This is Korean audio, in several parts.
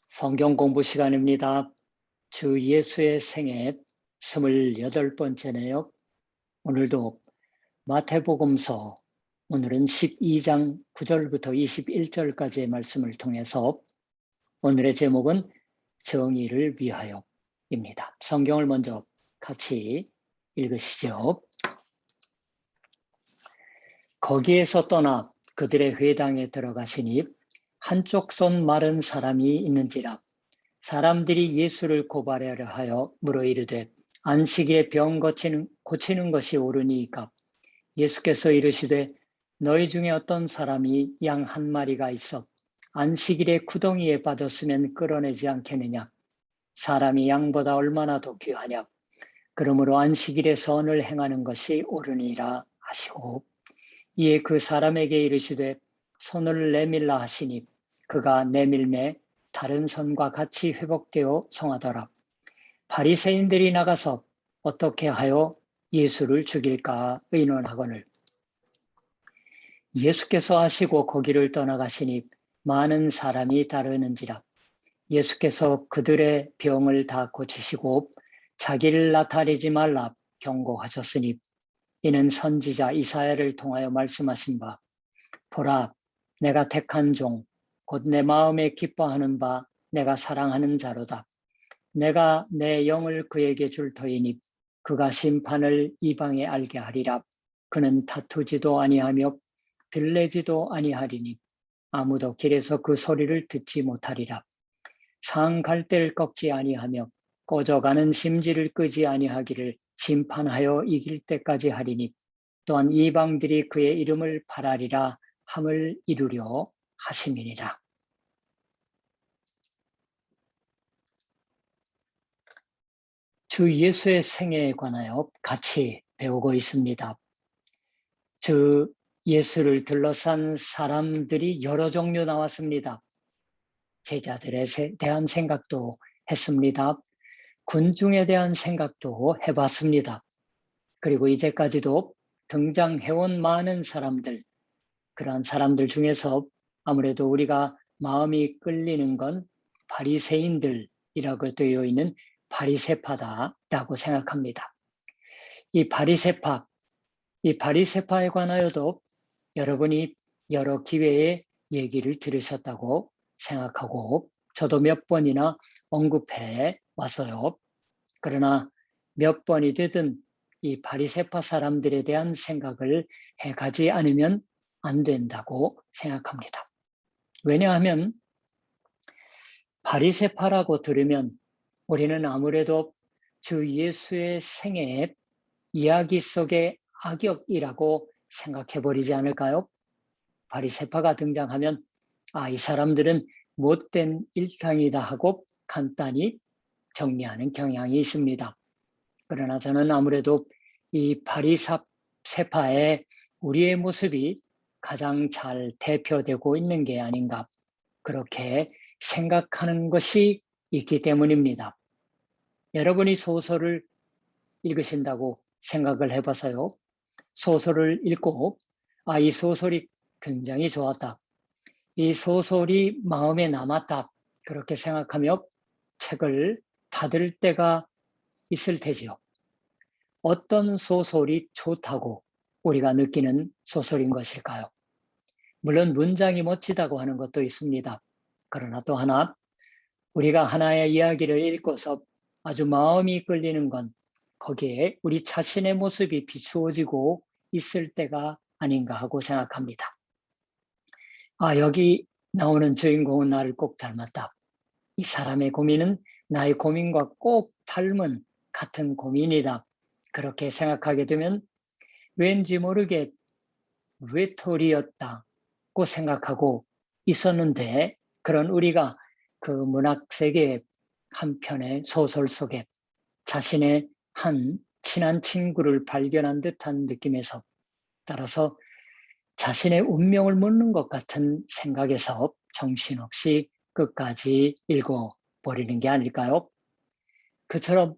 성경 공부 시간입니다. 주 예수의 생애 28번째네요. 오늘도 마태복음서 오늘은 12장 9절부터 21절까지의 말씀을 통해서 오늘의 제목은 정의를 위하여입니다. 성경을 먼저 같이 읽으시죠. 거기에서 떠나 그들의 회당에 들어가시니 한쪽 손 마른 사람이 있는지라 사람들이 예수를 고발하려 하여 물어 이르되 안식일에 병 고치는 것이 옳으니이까 예수께서 이르시되 너희 중에 어떤 사람이 양 한 마리가 있어 안식일에 구덩이에 빠졌으면 끌어내지 않겠느냐 사람이 양보다 얼마나 더 귀하냐 그러므로 안식일에 선을 행하는 것이 옳으니라 하시고 이에 그 사람에게 이르시되 손을 내밀라 하시니 그가 내밀매 다른 손과 같이 회복되어 성하더라. 바리새인들이 나가서 어떻게 하여 예수를 죽일까 의논하거늘 예수께서 하시고 거기를 떠나가시니 많은 사람이 따르는지라 예수께서 그들의 병을 다 고치시고 자기를 나타내지 말라 경고하셨으니 이는 선지자 이사야를 통하여 말씀하신 바 보라 내가 택한 종 곧 내 마음에 기뻐하는 바 내가 사랑하는 자로다. 내가 내 영을 그에게 줄 터이니 그가 심판을 이방에 알게 하리라. 그는 다투지도 아니하며 들레지도 아니하리니 아무도 길에서 그 소리를 듣지 못하리라. 상갈대를 꺾지 아니하며 꺼져가는 심지를 끄지 아니하기를 심판하여 이길 때까지 하리니 또한 이방들이 그의 이름을 바라리라 함을 이루려 하심이니라. 주 예수의 생애에 관하여 같이 배우고 있습니다. 주 예수를 둘러싼 사람들이 여러 종류 나왔습니다. 제자들에 대한 생각도 했습니다. 군중에 대한 생각도 해봤습니다. 그리고 이제까지도 등장해온 많은 사람들, 그러한 사람들 중에서 아무래도 우리가 마음이 끌리는 건 바리새인들이라고 되어 있는 바리새파다라고 생각합니다. 이 바리새파에 관하여도 여러분이 여러 기회에 얘기를 들으셨다고 생각하고 저도 몇 번이나 언급해 왔어요. 그러나 몇 번이 되든 이 바리새파 사람들에 대한 생각을 해가지 않으면 안 된다고 생각합니다. 왜냐하면 바리새파라고 들으면 우리는 아무래도 주 예수의 생애 이야기 속의 악역이라고 생각해버리지 않을까요? 바리새파가 등장하면 이 사람들은 못된 일당이다 하고 간단히 정리하는 경향이 있습니다. 그러나 저는 아무래도 이 바리새파의 우리의 모습이 가장 잘 대표되고 있는 게 아닌가 그렇게 생각하는 것이 있기 때문입니다. 여러분이 소설을 읽으신다고 생각을 해봐서요. 소설을 읽고 이 소설이 굉장히 좋았다. 이 소설이 마음에 남았다. 그렇게 생각하며 책을 닫을 때가 있을 테지요. 어떤 소설이 좋다고 우리가 느끼는 소설인 것일까요? 물론 문장이 멋지다고 하는 것도 있습니다. 그러나 또 하나 우리가 하나의 이야기를 읽고서 아주 마음이 끌리는 건 거기에 우리 자신의 모습이 비추어지고 있을 때가 아닌가 하고 생각합니다. 여기 나오는 주인공은 나를 꼭 닮았다. 이 사람의 고민은 나의 고민과 꼭 닮은 같은 고민이다. 그렇게 생각하게 되면 왠지 모르게 외톨이였다고 생각하고 있었는데 그런 우리가 그 문학 세계의 한 편의 소설 속에 자신의 한 친한 친구를 발견한 듯한 느낌에서 따라서 자신의 운명을 묻는 것 같은 생각에서 정신없이 끝까지 읽어버리는 게 아닐까요? 그처럼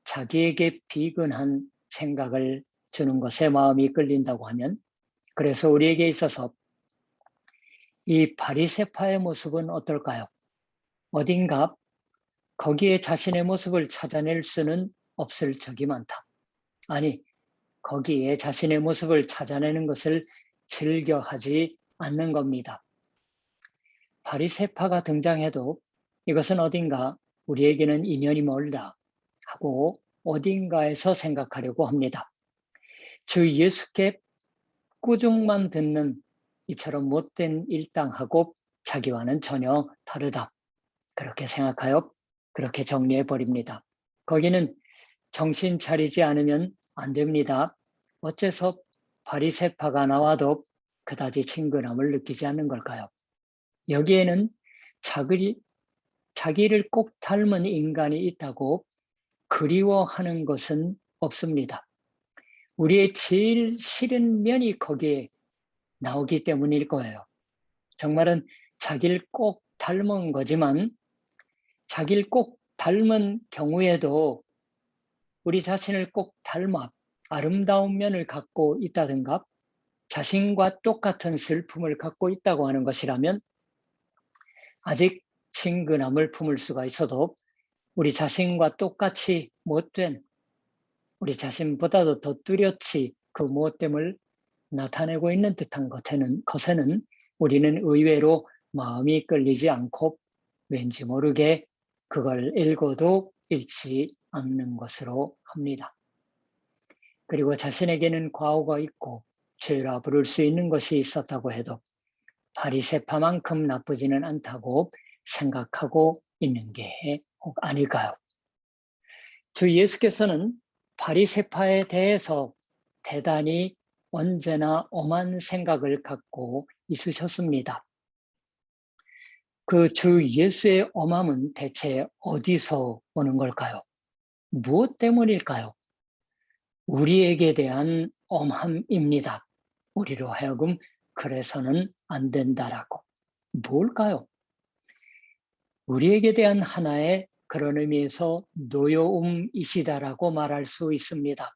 자기에게 비근한 생각을 주는 것에 마음이 끌린다고 하면 그래서 우리에게 있어서 이 바리새파의 모습은 어떨까요? 어딘가 거기에 자신의 모습을 찾아낼 수는 없을 적이 많다. 아니, 거기에 자신의 모습을 찾아내는 것을 즐겨하지 않는 겁니다. 바리새파가 등장해도 이것은 어딘가 우리에게는 인연이 멀다 하고 어딘가에서 생각하려고 합니다. 주 예수께 꾸중만 듣는 이처럼 못된 일당하고 자기와는 전혀 다르다. 그렇게 생각하여 그렇게 정리해 버립니다. 거기는 정신 차리지 않으면 안 됩니다. 어째서 바리새파가 나와도 그다지 친근함을 느끼지 않는 걸까요? 여기에는 자기를 꼭 닮은 인간이 있다고 그리워하는 것은 없습니다. 우리의 제일 싫은 면이 거기에 나오기 때문일 거예요. 정말은 자기를 꼭 닮은 거지만 자기를 꼭 닮은 경우에도 우리 자신을 꼭 닮아 아름다운 면을 갖고 있다든가 자신과 똑같은 슬픔을 갖고 있다고 하는 것이라면 아직 친근함을 품을 수가 있어도 우리 자신과 똑같이 못된 우리 자신보다도 더 뚜렷이 그 못됨을 나타내고 있는 듯한 것에는 우리는 의외로 마음이 끌리지 않고 왠지 모르게 그걸 읽어도 읽지 않는 것으로 합니다. 그리고 자신에게는 과오가 있고 죄라 부를 수 있는 것이 있었다고 해도 바리새파만큼 나쁘지는 않다고 생각하고 있는 게 아닐까요? 주 예수께서는 바리새파에 대해서 대단히 언제나 엄한 생각을 갖고 있으셨습니다. 그 주 예수의 엄함은 대체 어디서 오는 걸까요? 무엇 때문일까요? 우리에게 대한 엄함입니다. 우리로 하여금 그래서는 안 된다라고. 뭘까요? 우리에게 대한 하나의 그런 의미에서 노여움이시다라고 말할 수 있습니다.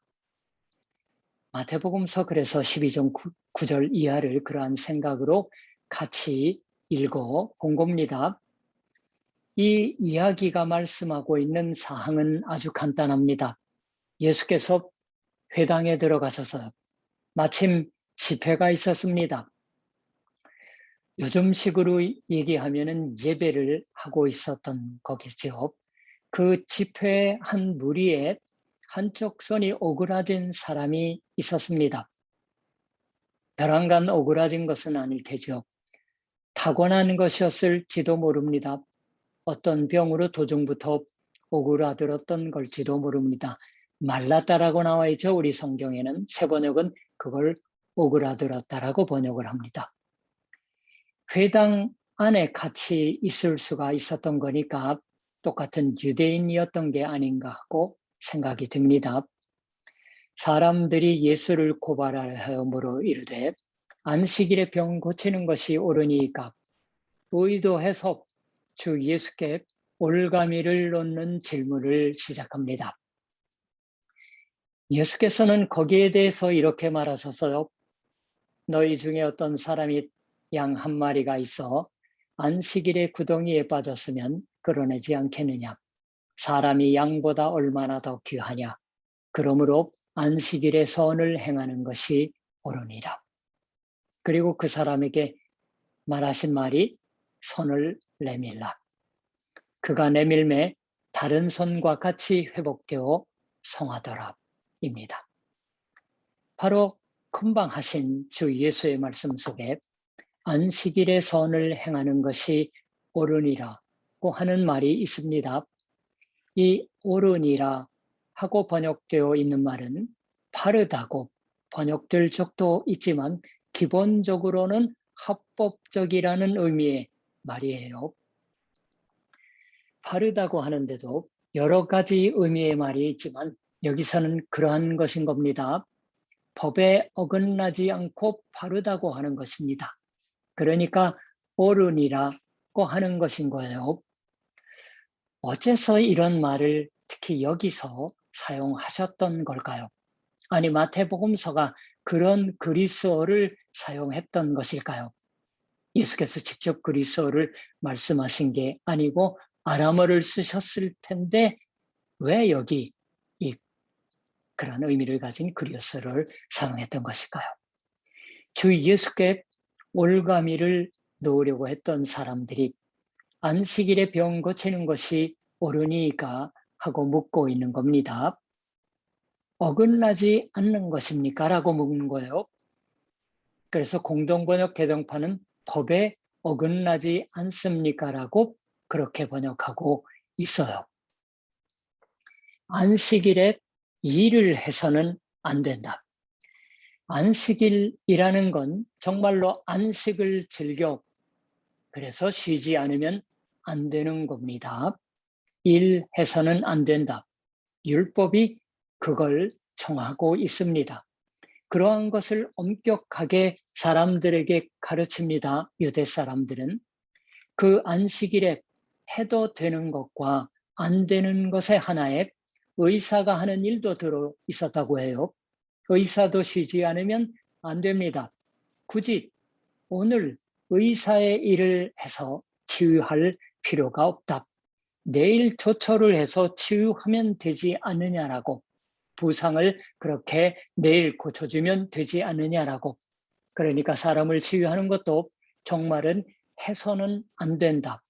마태복음서 그래서 12장 9절 이하를 그러한 생각으로 같이 읽어 본 겁니다. 이 이야기가 말씀하고 있는 사항은 아주 간단합니다. 예수께서 회당에 들어가셔서 마침 집회가 있었습니다. 요즘식으로 얘기하면은 예배를 하고 있었던 거겠죠. 그 집회 한 무리에 한쪽 손이 오그라진 사람이 있었습니다. 벼랑간 오그라진 것은 아닐 테죠. 타고난 것이었을지도 모릅니다. 어떤 병으로 도중부터 오그라들었던 걸지도 모릅니다. 말랐다라고 나와 있죠. 우리 성경에는 새 번역은 그걸 오그라들었다라고 번역을 합니다. 회당 안에 같이 있을 수가 있었던 거니까 똑같은 유대인이었던 게 아닌가 하고 생각이 듭니다. 사람들이 예수를 고발하여므로 이르되 안식일에 병 고치는 것이 옳으니까 의도해서 주 예수께 올가미를 놓는 질문을 시작합니다. 예수께서는 거기에 대해서 이렇게 말하셨어요. 너희 중에 어떤 사람이 양 한 마리가 있어 안식일에 구덩이에 빠졌으면 끌어내지 않겠느냐. 사람이 양보다 얼마나 더 귀하냐. 그러므로 안식일에 선을 행하는 것이 옳으니라. 그리고 그 사람에게 말하신 말이 손을 내밀라. 그가 내밀매 다른 손과 같이 회복되어 성하더라 입니다. 바로 금방 하신 주 예수의 말씀 속에 안식일에 선을 행하는 것이 옳으니라고 하는 말이 있습니다. 이 옳으니라 하고 번역되어 있는 말은 바르다고 번역될 적도 있지만 기본적으로는 합법적이라는 의미의 말이에요. 바르다고 하는데도 여러 가지 의미의 말이 있지만 여기서는 그러한 것인 겁니다. 법에 어긋나지 않고 바르다고 하는 것입니다. 그러니까 옳으니라고 하는 것인 거예요. 어째서 이런 말을 특히 여기서 사용하셨던 걸까요? 아니, 마태복음서가 그런 그리스어를 사용했던 것일까요? 예수께서 직접 그리스어를 말씀하신 게 아니고 아람어를 쓰셨을 텐데 왜 여기 이 그런 의미를 가진 그리스어를 사용했던 것일까요? 주 예수께 올가미를 놓으려고 했던 사람들이 안식일에 병 고치는 것이 옳으니까 하고 묻고 있는 겁니다. 어긋나지 않는 것입니까? 라고 묻는 거예요. 그래서 공동번역 개정판은 법에 어긋나지 않습니까? 라고 그렇게 번역하고 있어요. 안식일에 일을 해서는 안 된다. 안식일이라는 건 정말로 안식을 즐겨 그래서 쉬지 않으면 안 되는 겁니다. 일해서는 안 된다. 율법이 그걸 정하고 있습니다. 그러한 것을 엄격하게 사람들에게 가르칩니다. 유대 사람들은 그 안식일에 해도 되는 것과 안 되는 것의 하나에 의사가 하는 일도 들어 있었다고 해요. 의사도 쉬지 않으면 안 됩니다. 굳이 오늘 의사의 일을 해서 치유할 필요가 없다. 내일 조처를 해서 치유하면 되지 않느냐라고 부상을 그렇게 내일 고쳐주면 되지 않느냐라고 그러니까 사람을 치유하는 것도 정말은 해서는 안 된다.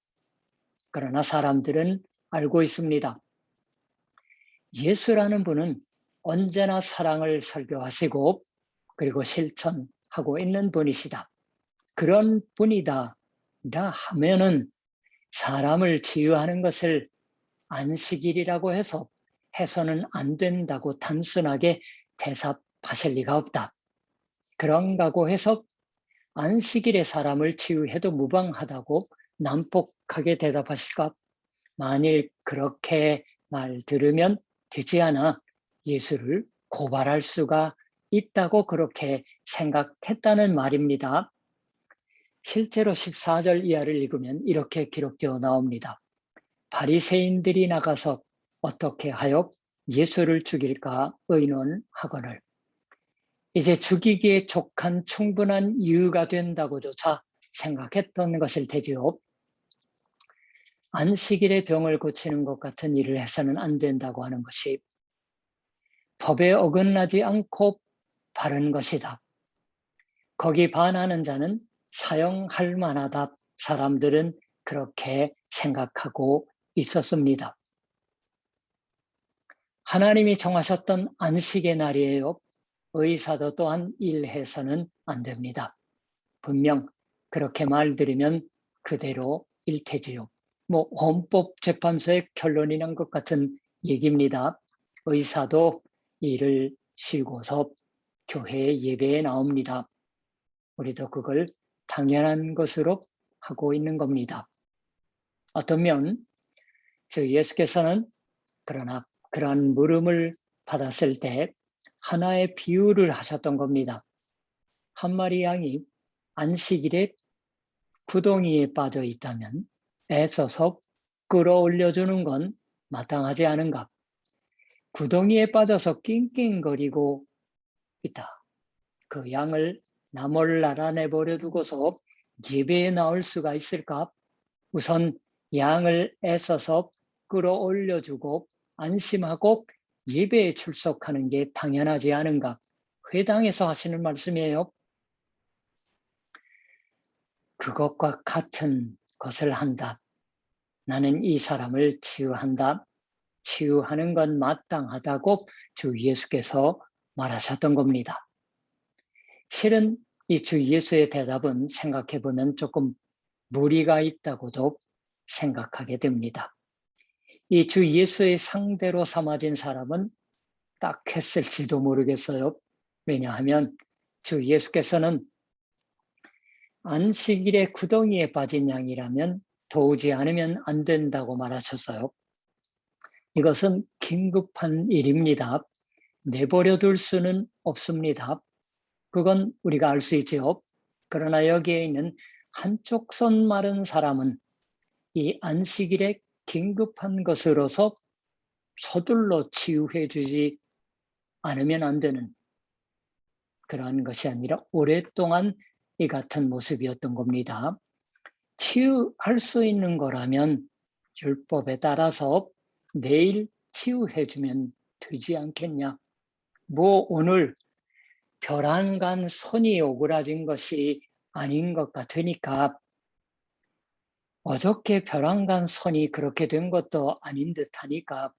그러나 사람들은 알고 있습니다. 예수라는 분은 언제나 사랑을 설교하시고 그리고 실천하고 있는 분이시다. 그런 분이다 하면은 사람을 치유하는 것을 안식일이라고 해서는 안 된다고 단순하게 대답하실 리가 없다. 그런가고 해서 안식일에 사람을 치유해도 무방하다고 난폭하게 대답하실까? 만일 그렇게 말 들으면 되지 않아 예수를 고발할 수가 있다고 그렇게 생각했다는 말입니다. 실제로 14절 이하를 읽으면 이렇게 기록되어 나옵니다. 바리새인들이 나가서 어떻게 하여 예수를 죽일까 의논하거늘 이제 죽이기에 족한 충분한 이유가 된다고조차 생각했던 것일 테지요. 안식일에 병을 고치는 것 같은 일을 해서는 안 된다고 하는 것이 법에 어긋나지 않고 바른 것이다. 거기 반하는 자는 사형할 만하다. 사람들은 그렇게 생각하고 있었습니다. 하나님이 정하셨던 안식의 날이에요. 의사도 또한 일해서는 안 됩니다. 분명 그렇게 말들으면 그대로 일테지요. 헌법재판소의 결론이 난 것 같은 얘기입니다. 의사도 일을 쉬고서 교회 예배에 나옵니다. 우리도 그걸 당연한 것으로 하고 있는 겁니다. 어쩌면 예수께서는 그러나 그러한 물음을 받았을 때 하나의 비유를 하셨던 겁니다. 한 마리 양이 안식일에 구덩이에 빠져 있다면 애써서 끌어올려주는 건 마땅하지 않은가? 구덩이에 빠져서 낑낑거리고 있다. 그 양을 나몰 알아내버려 두고서 예배에 나올 수가 있을까? 우선 양을 애써서 끌어올려주고 안심하고 예배에 출석하는 게 당연하지 않은가? 회당에서 하시는 말씀이에요. 그것과 같은 것을 한다. 나는 이 사람을 치유한다. 치유하는 건 마땅하다고 주 예수께서 말하셨던 겁니다. 실은 이 주 예수의 대답은 생각해보면 조금 무리가 있다고도 생각하게 됩니다. 이 주 예수의 상대로 삼아진 사람은 딱했을지도 모르겠어요. 왜냐하면 주 예수께서는 안식일에 구덩이에 빠진 양이라면 도우지 않으면 안 된다고 말하셨어요. 이것은 긴급한 일입니다. 내버려 둘 수는 없습니다. 그건 우리가 알 수 있지요. 그러나 여기에 있는 한쪽 손 마른 사람은 이 안식일에 긴급한 것으로서 서둘러 치유해 주지 않으면 안 되는 그러한 것이 아니라 오랫동안 이 같은 모습이었던 겁니다. 치유할 수 있는 거라면 율법에 따라서 내일 치유해주면 되지 않겠냐. 뭐 오늘 벼랑간 손이 오그라진 것이 아닌 것 같으니까 어저께 벼랑간 손이 그렇게 된 것도 아닌 듯하니까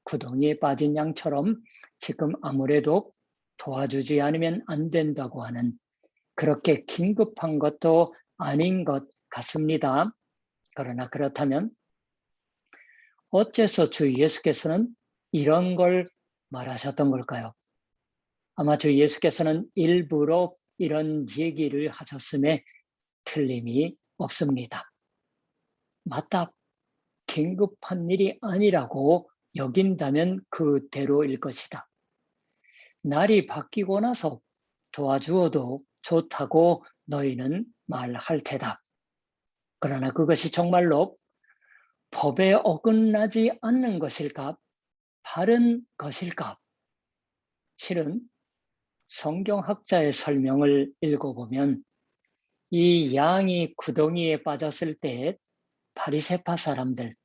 구덩이에 빠진 양처럼 지금 아무래도 도와주지 않으면 안 된다고 하는 그렇게 긴급한 것도 아닌 것 같습니다. 그러나 그렇다면 어째서 주 예수께서는 이런 걸 말하셨던 걸까요? 아마 주 예수께서는 일부러 이런 얘기를 하셨음에 틀림이 없습니다. 맞다. 긴급한 일이 아니라고 여긴다면 그대로일 것이다. 날이 바뀌고 나서 도와주어도 좋다고 너희는 말할 테다. 그러나 그것이 정말로 법에 어긋나지 않는 것일까? 바른 것일까? 실은 성경학자의 설명을 읽어보면 이 양이 구덩이에 빠졌을 때 바리새파 사람들,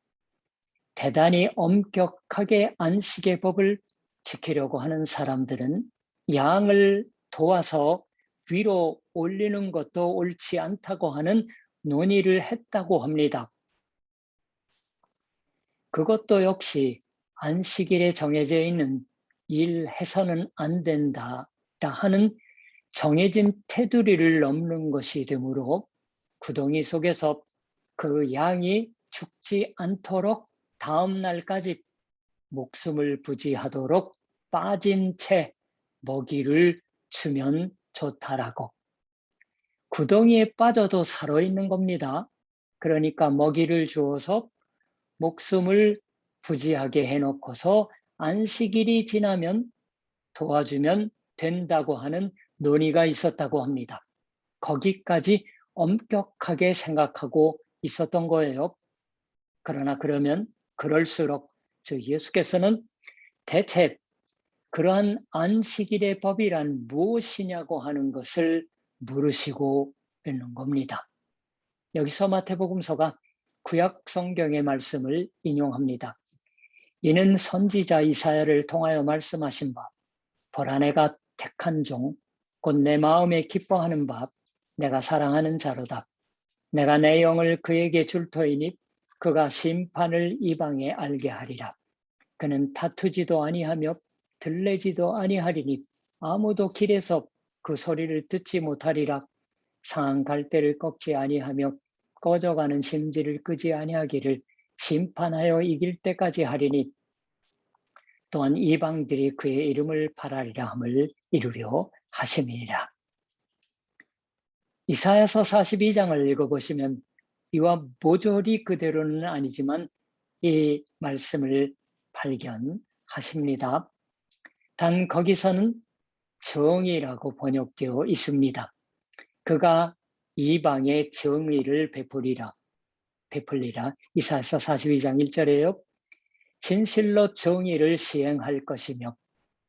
대단히 엄격하게 안식의 법을 지키려고 하는 사람들은 양을 도와서 위로 올리는 것도 옳지 않다고 하는 논의를 했다고 합니다. 그것도 역시 안식일에 정해져 있는 일 해서는 안 된다 하는 정해진 테두리를 넘는 것이 되므로 구덩이 속에서 그 양이 죽지 않도록 다음 날까지 목숨을 부지하도록 빠진 채 먹이를 주면 좋다라고. 구덩이에 빠져도 살아있는 겁니다. 그러니까 먹이를 주어서 목숨을 부지하게 해놓고서 안식일이 지나면 도와주면 된다고 하는 논의가 있었다고 합니다. 거기까지 엄격하게 생각하고 있었던 거예요. 그러나 그러면 그럴수록 주 예수께서는 대체 그러한 안식일의 법이란 무엇이냐고 하는 것을 물으시고 있는 겁니다. 여기서 마태복음서가 구약 성경의 말씀을 인용합니다. 이는 선지자 이사야를 통하여 말씀하신 바, 보라 내가 택한 종, 곧 내 마음에 기뻐하는 바, 내가 사랑하는 자로다. 내가 내 영을 그에게 줄 터이니 그가 심판을 이방에 알게 하리라. 그는 다투지도 아니하며 들레지도 아니하리니 아무도 길에서 그 소리를 듣지 못하리라. 상한 갈대를 꺾지 아니하며 꺼져가는 심지를 끄지 아니하기를 심판하여 이길 때까지 하리니 또한 이방들이 그의 이름을 바라리라 함을 이루려 하심이니라. 이사야서 42장을 읽어보시면 이와 모조리 그대로는 아니지만 이 말씀을 발견하십니다. 단 거기서는 정의라고 번역되어 있습니다. 그가 이방에 정의를 베풀리라. 이사야서 42장 1절에요. 진실로 정의를 시행할 것이며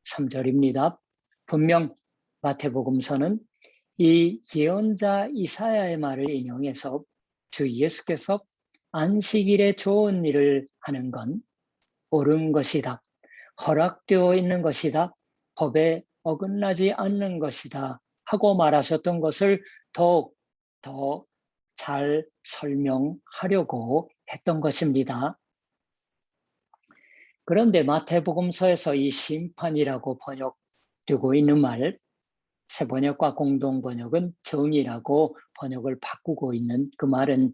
3절입니다. 분명 마태복음서는 이 예언자 이사야의 말을 인용해서 주 예수께서 안식일에 좋은 일을 하는 건 옳은 것이다. 허락되어 있는 것이다. 법에 어긋나지 않는 것이다. 하고 말하셨던 것을 더욱 더 잘 설명하려고 했던 것입니다. 그런데 마태복음서에서 이 심판이라고 번역되고 있는 말, 새번역과 공동번역은 정의라고 번역을 바꾸고 있는 그 말은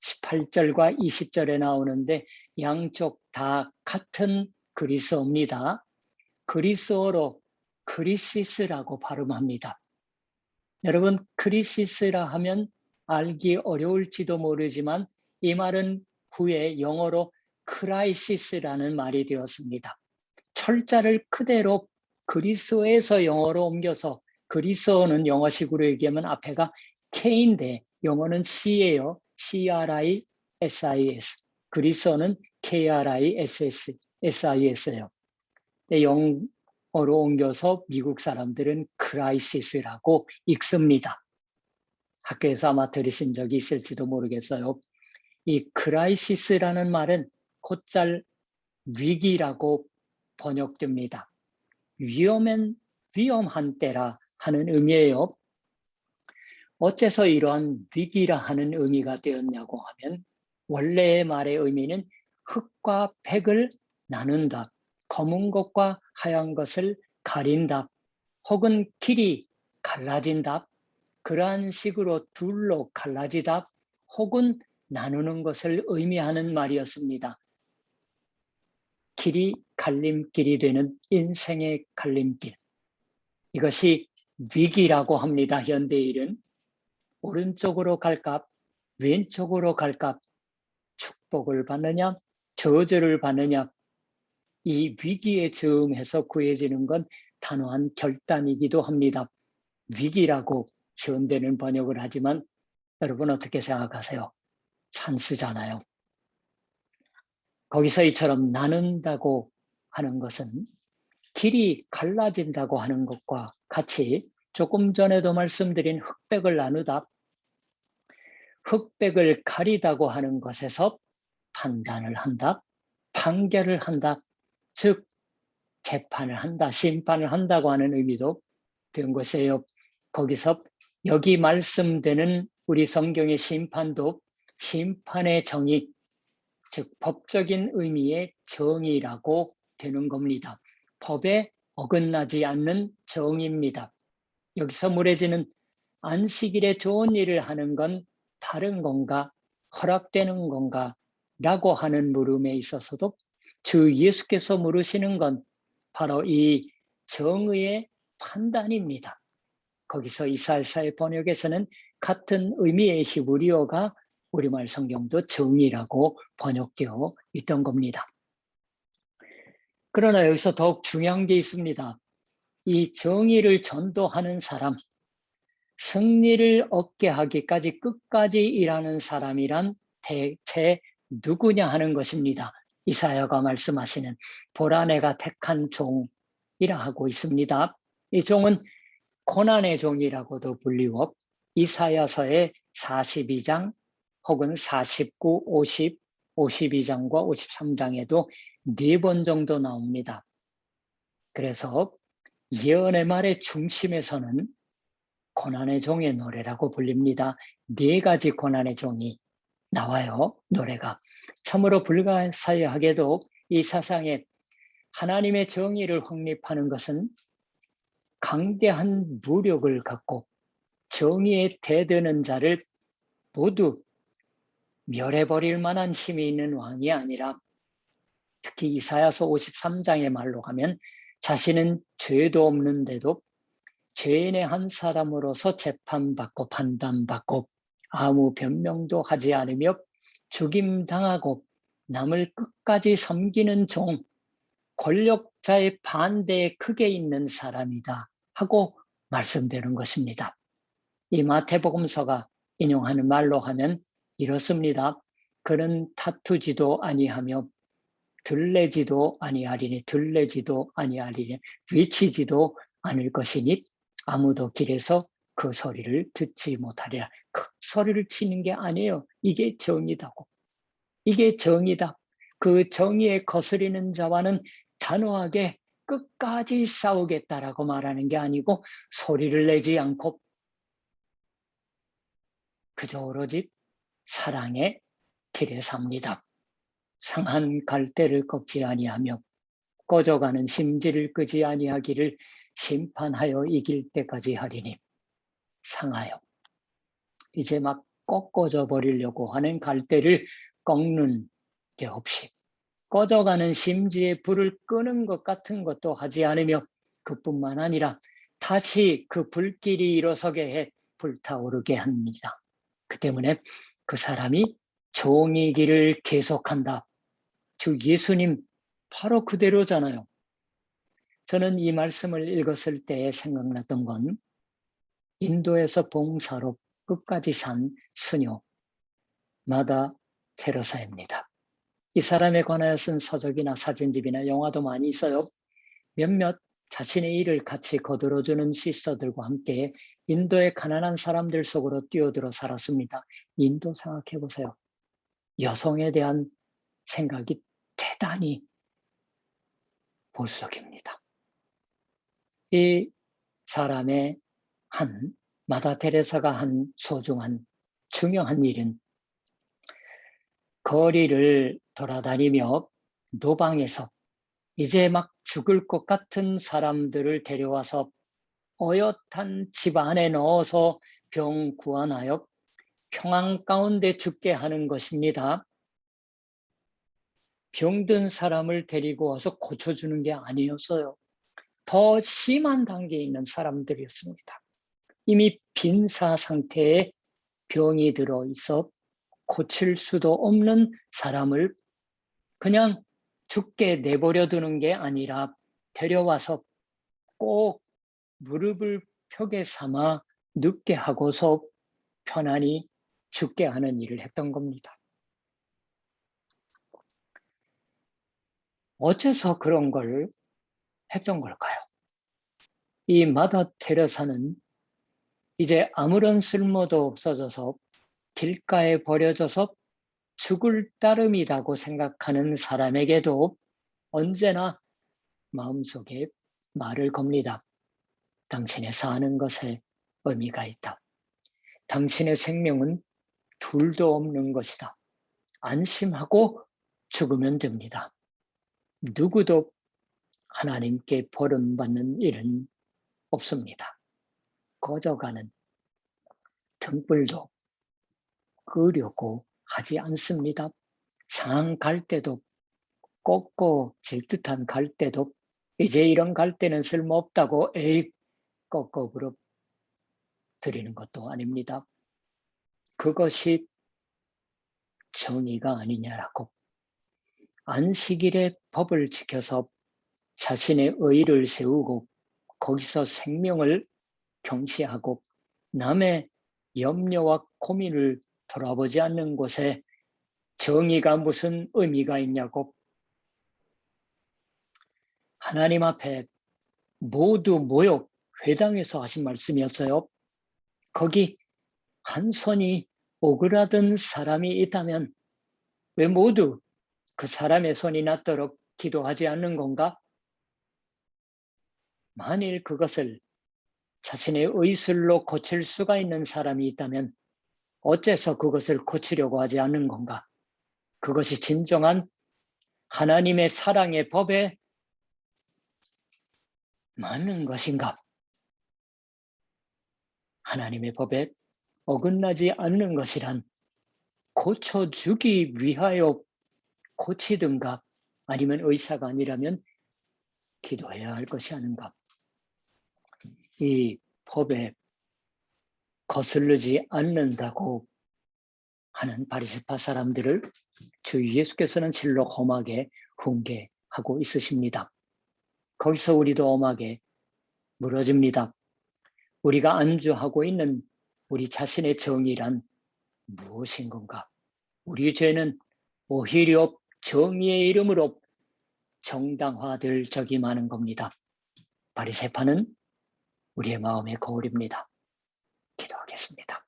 18절과 20절에 나오는데 양쪽 다 같은 그리스어입니다. 그리스어로 크리시스라고 발음합니다. 여러분, 크리시스라 하면 알기 어려울지도 모르지만 이 말은 후에 영어로 크라이시스라는 말이 되었습니다. 철자를 그대로 그리스어에서 영어로 옮겨서 그리스어는 영어식으로 얘기하면 앞에가 K인데 영어는 C예요. CRISIS. 그리스어는 KRISSIS예요. 옮겨서 미국 사람들은 크라이시스라고 읽습니다. 학교에서 아마 들으신 적이 있을지도 모르겠어요. 이 크라이시스라는 말은 곧잘 위기라고 번역됩니다. 위험한 때라 하는 의미예요. 어째서 이러한 위기라 하는 의미가 되었냐고 하면 원래의 말의 의미는 흑과 백을 나눈다, 검은 것과 하얀 것을 가린다, 혹은 길이 갈라진다, 그러한 식으로 둘로 갈라지다, 혹은 나누는 것을 의미하는 말이었습니다. 길이 갈림길이 되는 인생의 갈림길. 이것이 위기라고 합니다. 현대일은. 오른쪽으로 갈까? 왼쪽으로 갈까? 축복을 받느냐? 저주를 받느냐? 이 위기에 처음해서 구해지는 건 단호한 결단이기도 합니다. 위기라고 현대는 번역을 하지만 여러분 어떻게 생각하세요? 찬스잖아요. 거기서 이처럼 나눈다고 하는 것은 길이 갈라진다고 하는 것과 같이 조금 전에도 말씀드린 흑백을 나누다, 흑백을 가리다고 하는 것에서 판단을 한다, 판결을 한다, 즉 재판을 한다, 심판을 한다고 하는 의미도 된 것이에요. 거기서 여기 말씀되는 우리 성경의 심판도 심판의 정의, 즉 법적인 의미의 정의라고 되는 겁니다. 법에 어긋나지 않는 정의입니다. 여기서 물어지는 안식일에 좋은 일을 하는 건 바른 건가, 허락되는 건가 라고 하는 물음에 있어서도 주 예수께서 물으시는 건 바로 이 정의의 판단입니다. 거기서 이사야서의 번역에서는 같은 의미의 히브리어가 우리말 성경도 정의라고 번역되어 있던 겁니다. 그러나 여기서 더욱 중요한 게 있습니다. 이 정의를 전도하는 사람, 승리를 얻게 하기까지 끝까지 일하는 사람이란 대체 누구냐 하는 것입니다. 이사야가 말씀하시는 보라 내가 택한 종이라 하고 있습니다. 이 종은 고난의 종이라고도 불리워 이사야서의 42장 혹은 49, 50, 52장과 53장에도 4번 정도 나옵니다. 그래서 예언의 말의 중심에서는 고난의 종의 노래라고 불립니다. 4가지 고난의 종이 나와요. 노래가. 참으로 불가사의하게도 이 세상에 하나님의 정의를 확립하는 것은 강대한 무력을 갖고 정의에 대드는 자를 모두 멸해버릴 만한 힘이 있는 왕이 아니라 특히 이사야서 53장의 말로 가면 자신은 죄도 없는데도 죄인의 한 사람으로서 재판받고 판단받고 아무 변명도 하지 않으며 죽임당하고 남을 끝까지 섬기는 종, 권력자의 반대에 크게 있는 사람이다 하고 말씀되는 것입니다. 이 마태복음서가 인용하는 말로 하면 이렇습니다. 그는 다투지도 아니하며 들레지도 아니하리니 외치지도 않을 것이니 아무도 길에서 그 소리를 듣지 못하리라. 그 소리를 치는 게 아니에요. 이게 정의다고. 이게 정의다. 그 정의에 거스리는 자와는 단호하게 끝까지 싸우겠다라고 말하는 게 아니고 소리를 내지 않고 그저 오로지 사랑의 길에 삽니다. 상한 갈대를 꺾지 아니하며 꺼져가는 심지를 끄지 아니하기를 심판하여 이길 때까지 하리니 상하여 이제 막 꺾어져 버리려고 하는 갈대를 꺾는 게 없이 꺼져가는 심지에 불을 끄는 것 같은 것도 하지 않으며 그뿐만 아니라 다시 그 불길이 일어서게 해 불타오르게 합니다. 그 때문에 그 사람이 종의 길을 계속한다. 주 예수님 바로 그대로잖아요. 저는 이 말씀을 읽었을 때 생각났던 건 인도에서 봉사로 끝까지 산 수녀 마다 테레사입니다. 이 사람에 관하여 쓴 서적이나 사진집이나 영화도 많이 있어요. 몇몇 자신의 일을 같이 거들어주는 시스터들과 함께 인도의 가난한 사람들 속으로 뛰어들어 살았습니다. 인도 생각해 보세요. 여성에 대한 생각이 대단히 보수적입니다. 이 사람의 마다 테레사가 한 소중한 중요한 일은 거리를 돌아다니며 노방에서 이제 막 죽을 것 같은 사람들을 데려와서 어엿한 집 안에 넣어서 병 구안하여 평안 가운데 죽게 하는 것입니다. 병든 사람을 데리고 와서 고쳐주는 게 아니었어요. 더 심한 단계에 있는 사람들이었습니다. 이미 빈사 상태에 병이 들어 있어 고칠 수도 없는 사람을 그냥 죽게 내버려 두는 게 아니라 데려와서 꼭 무릎을 펴게 삼아 눕게 하고서 편안히 죽게 하는 일을 했던 겁니다. 어째서 그런 걸 했던 걸까요? 이 마더 테레사는 이제 아무런 쓸모도 없어져서 길가에 버려져서 죽을 따름이라고 생각하는 사람에게도 언제나 마음속에 말을 겁니다. 당신의 사는 것에 의미가 있다. 당신의 생명은 둘도 없는 것이다. 안심하고 죽으면 됩니다. 누구도 하나님께 버림받는 일은 없습니다. 꺼져가는 등불도 끄려고 하지 않습니다. 상한 갈대도 꺾고 질 듯한 갈대도 이제 이런 갈대는 쓸모없다고 꺾어 버려 드리는 것도 아닙니다. 그것이 정의가 아니냐라고 안식일의 법을 지켜서 자신의 의의를 세우고 거기서 생명을 경시하고 남의 염려와 고민을 돌아보지 않는 곳에 정의가 무슨 의미가 있냐고 하나님 앞에 모두 모여 회당에서 하신 말씀이었어요. 거기 한 손이 오그라든 사람이 있다면 왜 모두 그 사람의 손이 낫도록 기도하지 않는 건가? 만일 그것을 자신의 의술로 고칠 수가 있는 사람이 있다면 어째서 그것을 고치려고 하지 않는 건가? 그것이 진정한 하나님의 사랑의 법에 맞는 것인가? 하나님의 법에 어긋나지 않는 것이란 고쳐주기 위하여 고치든가 아니면 의사가 아니라면 기도해야 할 것이 아닌가? 이 법에 거슬리지 않는다고 하는 바리새파 사람들을 주 예수께서는 실로 험하게 훈계하고 있으십니다. 거기서 우리도 엄하게 물어집니다. 우리가 안주하고 있는 우리 자신의 정의란 무엇인 건가? 우리 죄는 오히려 정의의 이름으로 정당화될 적이 많은 겁니다. 바리새파는 우리의 마음의 거울입니다. 기도하겠습니다.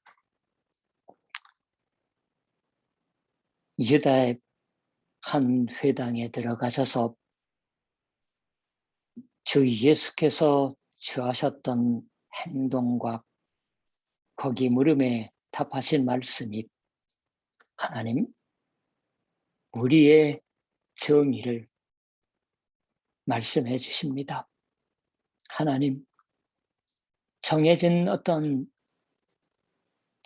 유다의 한 회당에 들어가셔서 주 예수께서 취하셨던 행동과 거기 물음에 답하신 말씀이 하나님, 우리의 정의를 말씀해 주십니다. 하나님, 정해진 어떤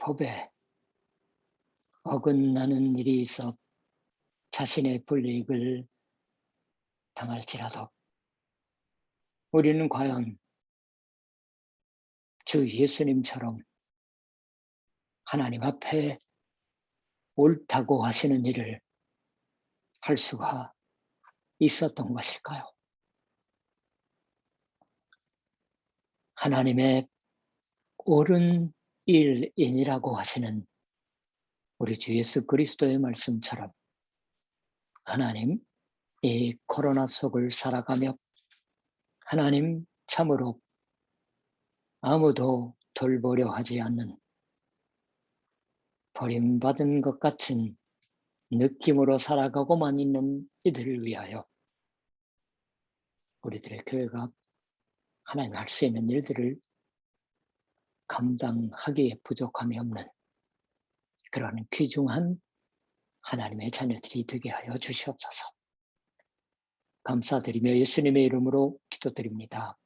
법에 어긋나는 일이 있어 자신의 불이익을 당할지라도 우리는 과연 주 예수님처럼 하나님 앞에 옳다고 하시는 일을 할 수가 있었던 것일까요? 하나님의 옳은 일인이라고 하시는 우리 주 예수 그리스도의 말씀처럼 하나님, 이 코로나 속을 살아가며 하나님, 참으로 아무도 돌보려 하지 않는 버림받은 것 같은 느낌으로 살아가고만 있는 이들을 위하여 우리들의 교회가 하나님 할 수 있는 일들을 감당하기에 부족함이 없는 그러한 귀중한 하나님의 자녀들이 되게 하여 주시옵소서. 감사드리며 예수님의 이름으로 기도드립니다.